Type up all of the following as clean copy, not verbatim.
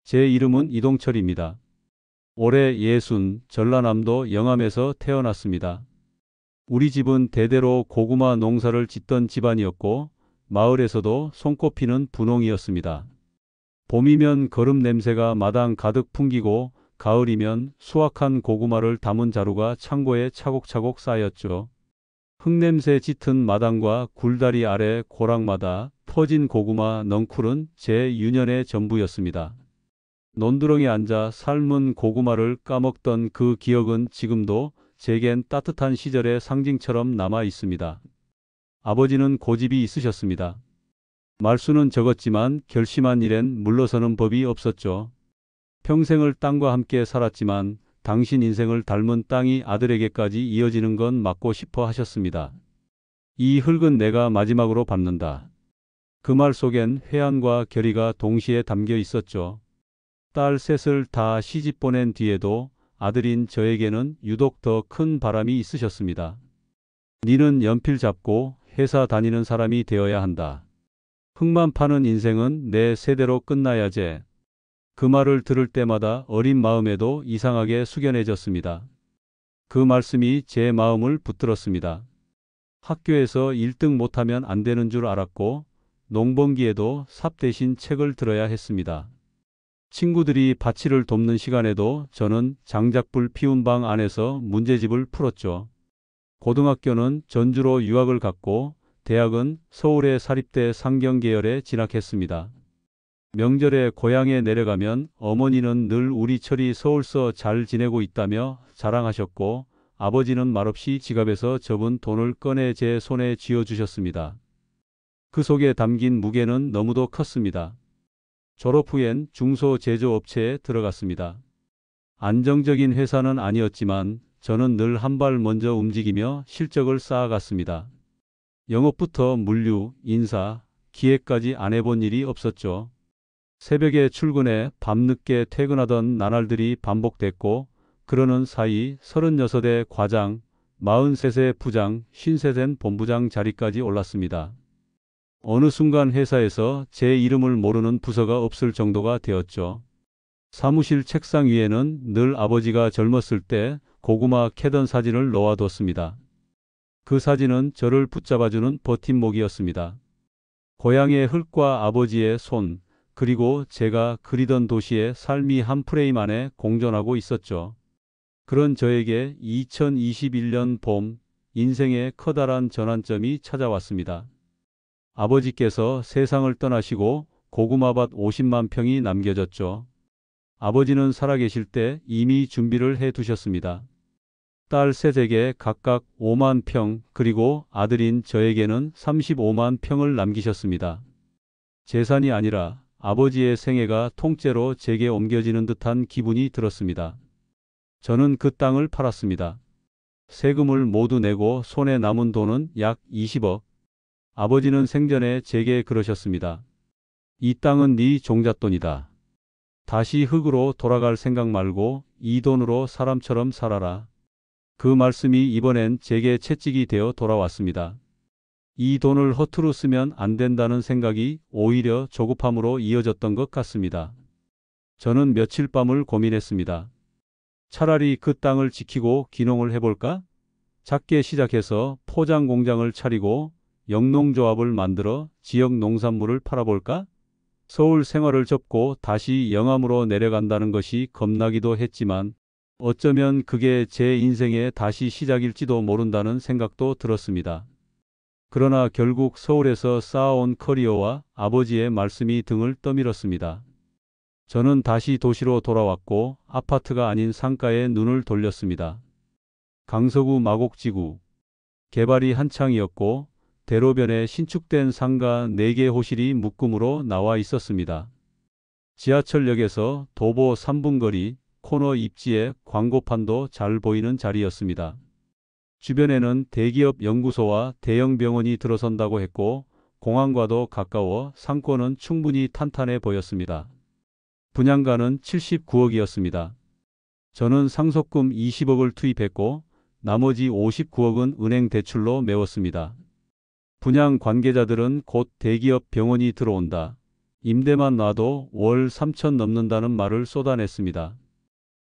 제 이름은 이동철입니다. 올해 60, 전라남도 영암에서 태어났습니다. 우리 집은 대대로 고구마 농사를 짓던 집안이었고 마을에서도 손꼽히는 분홍이었습니다. 봄이면 거름 냄새가 마당 가득 풍기고 가을이면 수확한 고구마를 담은 자루가 창고에 차곡차곡 쌓였죠. 흙냄새 짙은 마당과 굴다리 아래 고랑마다 퍼진 고구마 넝쿨은 제 유년의 전부였습니다. 논두렁에 앉아 삶은 고구마를 까먹던 그 기억은 지금도 제겐 따뜻한 시절의 상징처럼 남아 있습니다. 아버지는 고집이 있으셨습니다. 말수는 적었지만 결심한 일엔 물러서는 법이 없었죠. 평생을 땅과 함께 살았지만 당신 인생을 닮은 땅이 아들에게까지 이어지는 건 막고 싶어 하셨습니다. 이 흙은 내가 마지막으로 밟는다. 그 말 속엔 회한과 결의가 동시에 담겨 있었죠. 딸 셋을 다 시집 보낸 뒤에도 아들인 저에게는 유독 더 큰 바람이 있으셨습니다. 니는 연필 잡고 회사 다니는 사람이 되어야 한다. 흙만 파는 인생은 내 세대로 끝나야지. 그 말을 들을 때마다 어린 마음에도 이상하게 숙연해졌습니다. 그 말씀이 제 마음을 붙들었습니다. 학교에서 1등 못하면 안 되는 줄 알았고 농번기에도 삽 대신 책을 들어야 했습니다. 친구들이 밭일을 돕는 시간에도 저는 장작불 피운 방 안에서 문제집을 풀었죠. 고등학교는 전주로 유학을 갔고 대학은 서울의 사립대 상경계열에 진학했습니다. 명절에 고향에 내려가면 어머니는 늘 우리 철이 서울서 잘 지내고 있다며 자랑하셨고 아버지는 말없이 지갑에서 접은 돈을 꺼내 제 손에 쥐어주셨습니다. 그 속에 담긴 무게는 너무도 컸습니다. 졸업 후엔 중소제조업체에 들어갔습니다. 안정적인 회사는 아니었지만 저는 늘 한 발 먼저 움직이며 실적을 쌓아갔습니다. 영업부터 물류, 인사, 기획까지 안 해본 일이 없었죠. 새벽에 출근해 밤늦게 퇴근하던 나날들이 반복됐고 그러는 사이 36의 과장, 43의 부장, 53된 본부장 자리까지 올랐습니다. 어느 순간 회사에서 제 이름을 모르는 부서가 없을 정도가 되었죠. 사무실 책상 위에는 늘 아버지가 젊었을 때 고구마 캐던 사진을 놓아뒀습니다. 그 사진은 저를 붙잡아주는 버팀목이었습니다. 고향의 흙과 아버지의 손, 그리고 제가 그리던 도시의 삶이 한 프레임 안에 공존하고 있었죠. 그런 저에게 2021년 봄, 인생의 커다란 전환점이 찾아왔습니다. 아버지께서 세상을 떠나시고 고구마밭 50만 평이 남겨졌죠. 아버지는 살아계실 때 이미 준비를 해 두셨습니다. 딸 셋에게 각각 5만 평, 그리고 아들인 저에게는 35만 평을 남기셨습니다. 재산이 아니라 아버지의 생애가 통째로 제게 옮겨지는 듯한 기분이 들었습니다. 저는 그 땅을 팔았습니다. 세금을 모두 내고 손에 남은 돈은 약 20억. 아버지는 생전에 제게 그러셨습니다. 이 땅은 네 종잣돈이다. 다시 흙으로 돌아갈 생각 말고 이 돈으로 사람처럼 살아라. 그 말씀이 이번엔 제게 채찍이 되어 돌아왔습니다. 이 돈을 허투루 쓰면 안 된다는 생각이 오히려 조급함으로 이어졌던 것 같습니다. 저는 며칠 밤을 고민했습니다. 차라리 그 땅을 지키고 귀농을 해볼까? 작게 시작해서 포장 공장을 차리고 영농조합을 만들어 지역 농산물을 팔아볼까? 서울 생활을 접고 다시 영암으로 내려간다는 것이 겁나기도 했지만 어쩌면 그게 제 인생의 다시 시작일지도 모른다는 생각도 들었습니다. 그러나 결국 서울에서 쌓아온 커리어와 아버지의 말씀이 등을 떠밀었습니다. 저는 다시 도시로 돌아왔고 아파트가 아닌 상가에 눈을 돌렸습니다. 강서구 마곡지구. 개발이 한창이었고 대로변에 신축된 상가 4개 호실이 묶음으로 나와 있었습니다. 지하철역에서 도보 3분 거리, 코너 입지에 광고판도 잘 보이는 자리였습니다. 주변에는 대기업 연구소와 대형 병원이 들어선다고 했고 공항과도 가까워 상권은 충분히 탄탄해 보였습니다. 분양가는 79억이었습니다. 저는 상속금 20억을 투입했고 나머지 59억은 은행 대출로 메웠습니다. 분양 관계자들은 곧 대기업 병원이 들어온다. 임대만 놔도 월 3천 넘는다는 말을 쏟아냈습니다.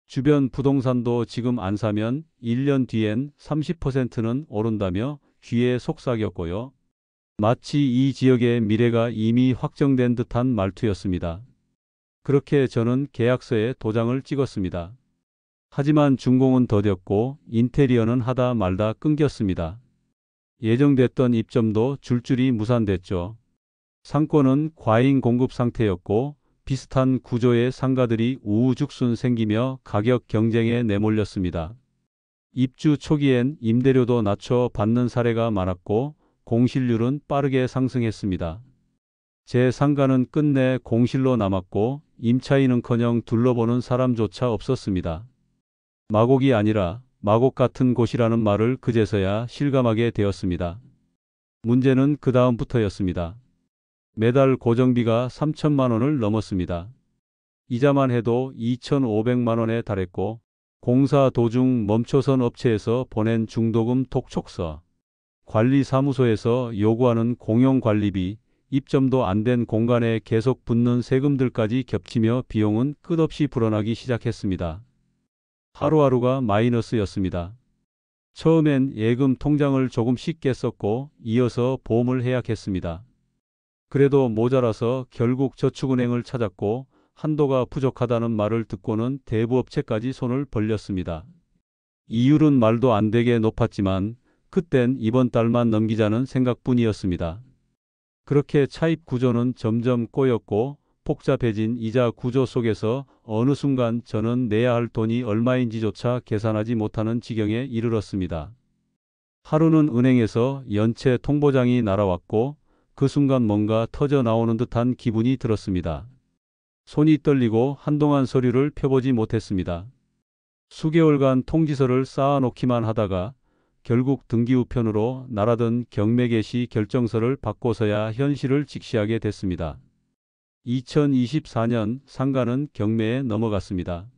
주변 부동산도 지금 안 사면 1년 뒤엔 30%는 오른다며 귀에 속삭였고요. 마치 이 지역의 미래가 이미 확정된 듯한 말투였습니다. 그렇게 저는 계약서에 도장을 찍었습니다. 하지만 준공은 더뎠고 인테리어는 하다 말다 끊겼습니다. 예정됐던 입점도 줄줄이 무산됐죠. 상권은 과잉 공급 상태였고 비슷한 구조의 상가들이 우후죽순 생기며 가격 경쟁에 내몰렸습니다. 입주 초기엔 임대료도 낮춰 받는 사례가 많았고 공실률은 빠르게 상승했습니다. 제 상가는 끝내 공실로 남았고 임차인은커녕 둘러보는 사람조차 없었습니다. 마곡이 아니라 마곡 같은 곳이라는 말을 그제서야 실감하게 되었습니다. 문제는 그 다음부터였습니다. 매달 고정비가 3천만 원을 넘었습니다. 이자만 해도 2,500만 원에 달했고 공사 도중 멈춰선 업체에서 보낸 중도금 독촉서, 관리사무소에서 요구하는 공용관리비, 입점도 안 된 공간에 계속 붙는 세금들까지 겹치며 비용은 끝없이 불어나기 시작했습니다. 하루하루가 마이너스였습니다. 처음엔 예금 통장을 조금씩 깼었고 이어서 보험을 해약했습니다. 그래도 모자라서 결국 저축은행을 찾았고 한도가 부족하다는 말을 듣고는 대부업체까지 손을 벌렸습니다. 이율은 말도 안 되게 높았지만 그땐 이번 달만 넘기자는 생각뿐이었습니다. 그렇게 차입 구조는 점점 꼬였고 복잡해진 이자 구조 속에서 어느 순간 저는 내야 할 돈이 얼마인지조차 계산하지 못하는 지경에 이르렀습니다. 하루는 은행에서 연체 통보장이 날아왔고 그 순간 뭔가 터져 나오는 듯한 기분이 들었습니다. 손이 떨리고 한동안 서류를 펴보지 못했습니다. 수개월간 통지서를 쌓아놓기만 하다가 결국 등기 우편으로 날아든 경매 개시 결정서를 받고서야 현실을 직시하게 됐습니다. 2024년 상가는 경매에 넘어갔습니다.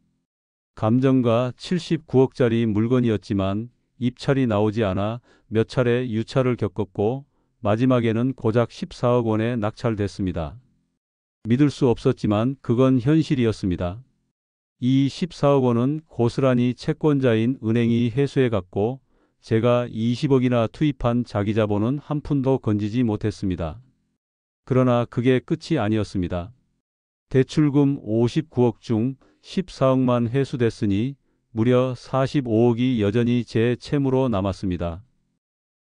감정가 79억짜리 물건이었지만 입찰이 나오지 않아 몇 차례 유찰을 겪었고 마지막에는 고작 14억 원에 낙찰됐습니다. 믿을 수 없었지만 그건 현실이었습니다. 이 14억 원은 고스란히 채권자인 은행이 회수해 갔고 제가 20억이나 투입한 자기자본은 한 푼도 건지지 못했습니다. 그러나 그게 끝이 아니었습니다. 대출금 59억 중 14억만 회수됐으니 무려 45억이 여전히 제 채무로 남았습니다.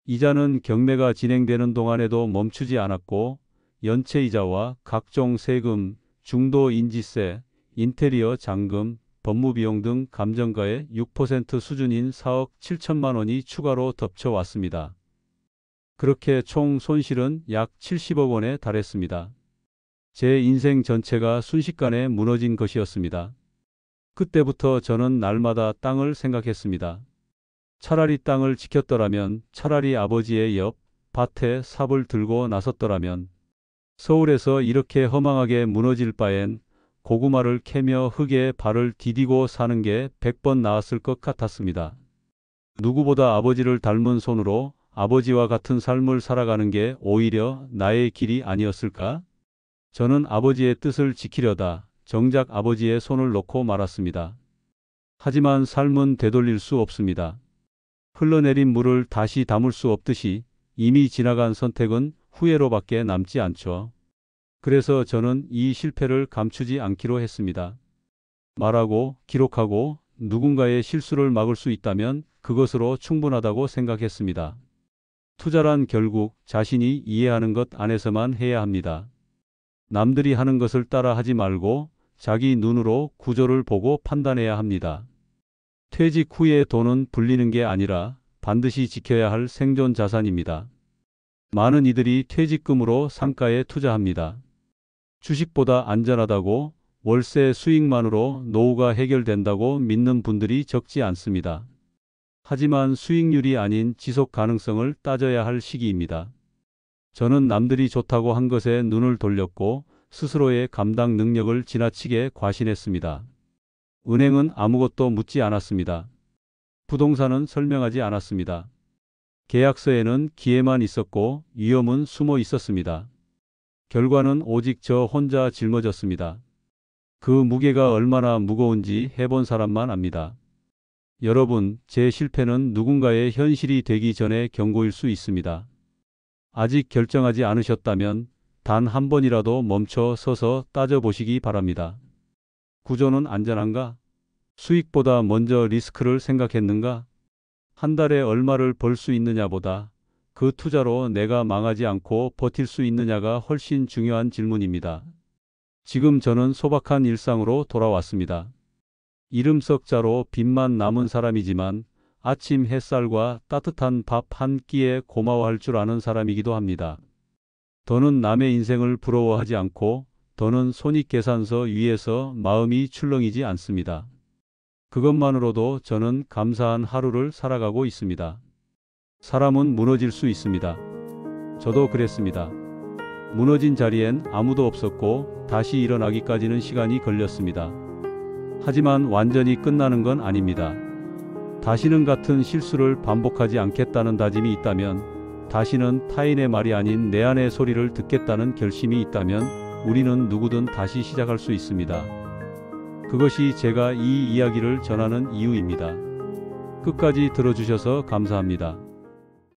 이자는 경매가 진행되는 동안에도 멈추지 않았고 연체이자와 각종 세금, 중도인지세, 인테리어 잔금, 법무비용 등 감정가의 6% 수준인 4억 7천만 원이 추가로 덮쳐왔습니다. 그렇게 총 손실은 약 70억 원에 달했습니다. 제 인생 전체가 순식간에 무너진 것이었습니다. 그때부터 저는 날마다 땅을 생각했습니다. 차라리 땅을 지켰더라면, 차라리 아버지의 옆 밭에 삽을 들고 나섰더라면, 서울에서 이렇게 허망하게 무너질 바엔 고구마를 캐며 흙에 발을 디디고 사는 게 100번 나았을 것 같았습니다. 누구보다 아버지를 닮은 손으로 아버지와 같은 삶을 살아가는 게 오히려 나의 길이 아니었을까? 저는 아버지의 뜻을 지키려다 정작 아버지의 손을 놓고 말았습니다. 하지만 삶은 되돌릴 수 없습니다. 흘러내린 물을 다시 담을 수 없듯이 이미 지나간 선택은 후회로밖에 남지 않죠. 그래서 저는 이 실패를 감추지 않기로 했습니다. 말하고 기록하고 누군가의 실수를 막을 수 있다면 그것으로 충분하다고 생각했습니다. 투자란 결국 자신이 이해하는 것 안에서만 해야 합니다. 남들이 하는 것을 따라 하지 말고 자기 눈으로 구조를 보고 판단해야 합니다. 퇴직 후에 돈은 불리는 게 아니라 반드시 지켜야 할 생존 자산입니다. 많은 이들이 퇴직금으로 상가에 투자합니다. 주식보다 안전하다고 월세 수익만으로 노후가 해결된다고 믿는 분들이 적지 않습니다. 하지만 수익률이 아닌 지속 가능성을 따져야 할 시기입니다. 저는 남들이 좋다고 한 것에 눈을 돌렸고 스스로의 감당 능력을 지나치게 과신했습니다. 은행은 아무것도 묻지 않았습니다. 부동산은 설명하지 않았습니다. 계약서에는 기회만 있었고 위험은 숨어 있었습니다. 결과는 오직 저 혼자 짊어졌습니다. 그 무게가 얼마나 무거운지 해본 사람만 압니다. 여러분, 제 실패는 누군가의 현실이 되기 전에 경고일 수 있습니다. 아직 결정하지 않으셨다면 단 한 번이라도 멈춰 서서 따져보시기 바랍니다. 구조는 안전한가? 수익보다 먼저 리스크를 생각했는가? 한 달에 얼마를 벌 수 있느냐보다 그 투자로 내가 망하지 않고 버틸 수 있느냐가 훨씬 중요한 질문입니다. 지금 저는 소박한 일상으로 돌아왔습니다. 이름 석 자로 빚만 남은 사람이지만 아침 햇살과 따뜻한 밥 한 끼에 고마워할 줄 아는 사람이기도 합니다. 더는 남의 인생을 부러워하지 않고 더는 손익계산서 위에서 마음이 출렁이지 않습니다. 그것만으로도 저는 감사한 하루를 살아가고 있습니다. 사람은 무너질 수 있습니다. 저도 그랬습니다. 무너진 자리엔 아무도 없었고 다시 일어나기까지는 시간이 걸렸습니다. 하지만 완전히 끝나는 건 아닙니다. 다시는 같은 실수를 반복하지 않겠다는 다짐이 있다면, 다시는 타인의 말이 아닌 내 안의 소리를 듣겠다는 결심이 있다면 우리는 누구든 다시 시작할 수 있습니다. 그것이 제가 이 이야기를 전하는 이유입니다. 끝까지 들어주셔서 감사합니다.